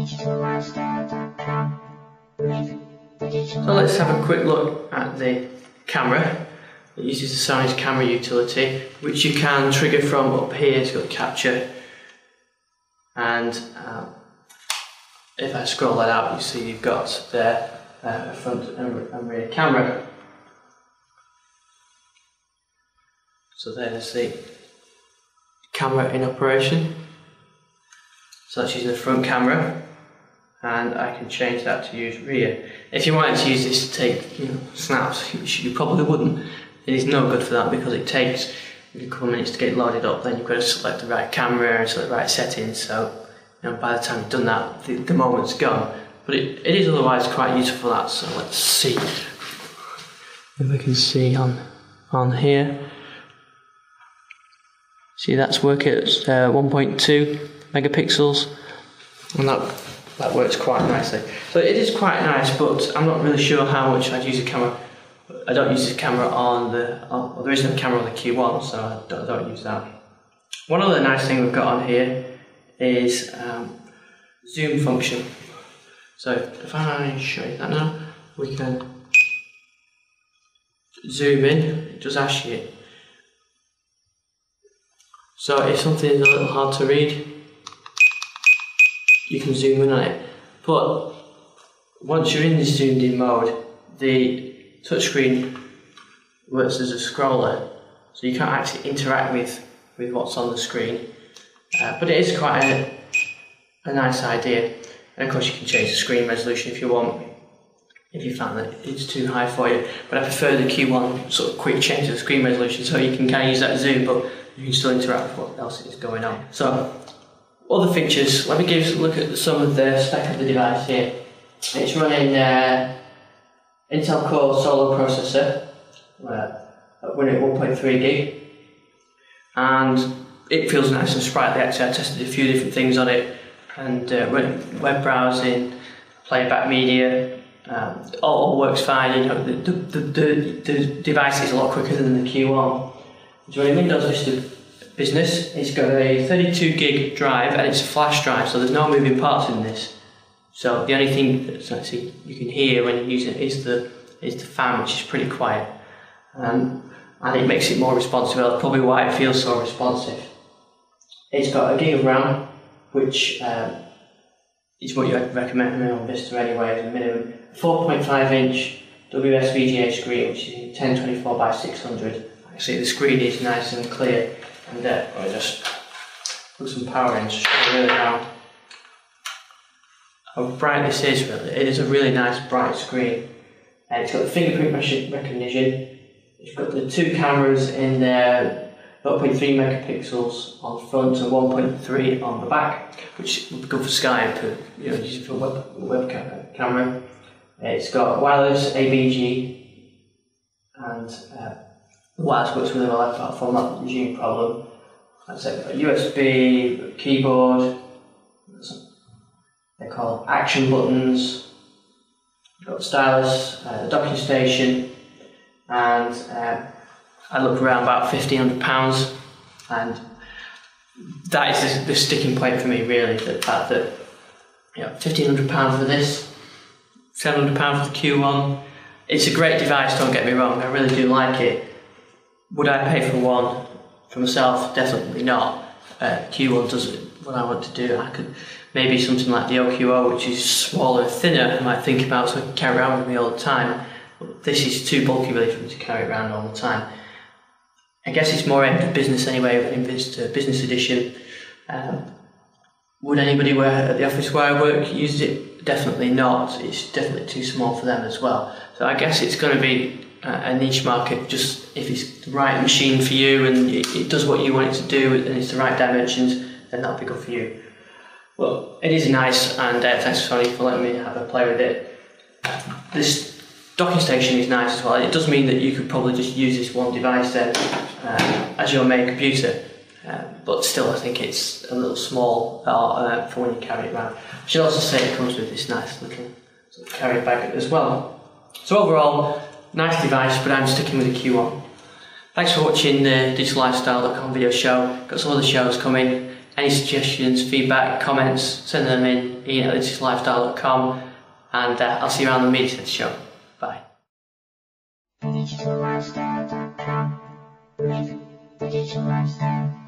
So let's have a quick look at the camera. It uses the Sony's camera utility, which you can trigger from up here. It's got capture, and if I scroll that out, you see you've got there a front and rear camera. So there's the camera in operation. So that's using the front camera, and I can change that to use rear. If you wanted to use this to take snaps, you probably wouldn't. It is no good for that because it takes a couple of minutes to get loaded up. Then you've got to select the right camera and select the right settings. So by the time you've done that, the moment's gone. But it is otherwise quite useful for that. So let's see if we can see on here. See, that's working at 1.2 megapixels, and that works quite nicely. So it is quite nice, but I'm not really sure how much I'd use a camera. I don't use the camera on well, there is no camera on the Q1, so I don't use that. One other nice thing we've got on here is zoom function. So if I show you that now, we can zoom in. It does ask you. So if something is a little hard to read, you can zoom in on it. But once you're in this zoomed in mode, the touchscreen works as a scroller, so you can't actually interact with what's on the screen. But it is quite a nice idea. And of course you can change the screen resolution if you want, if you find that it's too high for you. But I prefer the Q1 sort of quick change of the screen resolution, so you can kind of use that zoom, but you can still interact with what else is going on. So, other features, let me give a look at some of the spec of the device here. It's running Intel Core Solo processor, running at 1.3 gig, and it feels nice and sprightly. Actually, I tested a few different things on it, and running web browsing, playback media, all works fine. The device is a lot quicker than the Q1. It's running Windows Vista Business. It's got a 32 gig drive, and it's a flash drive, so there's no moving parts in this. So the only thing that's actually you can hear when you use it is the fan, which is pretty quiet, and it makes it more responsive. That's probably why it feels so responsive. It's got a gig of RAM, which is what you recommend on Vista anyway as a minimum. 4.5 inch WSVGA screen, which is 1024 by 600. Actually, the screen is nice and clear, and I'll just put some power in to show you really how bright this is. Really, it is a really nice bright screen, and it's got the fingerprint recognition. It's got the two cameras in there, 0.3 megapixels on front and 1.3 on the back, which would be good for Skype, using for web camera. It's got wireless ABG, and wireless works with a live platform, not usually a problem. Like I said, a USB, keyboard, they're called action buttons, you've got the stylus, the docking station, and I looked around about £1,500, and that is the sticking point for me, really, the fact that £1,500 for this, £700 for the Q1. It's a great device, don't get me wrong, I really do like it. Would I pay for one for myself? Definitely not. Q1 does what I want to do. I could maybe something like the OQO, which is smaller and thinner, I might think about, so I can carry around with me all the time. But this is too bulky really for me to carry around all the time. I guess it's more aimed at business anyway, in Business Edition. Would anybody at the office where I work use it? Definitely not. It's definitely too small for them as well. So I guess it's going to be a niche market, just if it's the right machine for you and it does what you want it to do and it's the right dimensions, then that'll be good for you. Well, it is nice, and thanks to Sony for letting me have a play with it. This docking station is nice as well. It does mean that you could probably just use this one device then as your main computer, but still I think it's a little small for when you carry it around. I should also say it comes with this nice little sort of carry bag as well. So overall, nice device, but I'm sticking with the Q1. Thanks for watching the digitallifestyle.com video show. Got some other shows coming. Any suggestions, feedback, comments, send them in, ian@thedigital-lifestyle.com, and I'll see you around the media centre show. Bye. thedigital-lifestyle.com. Live the digital lifestyle.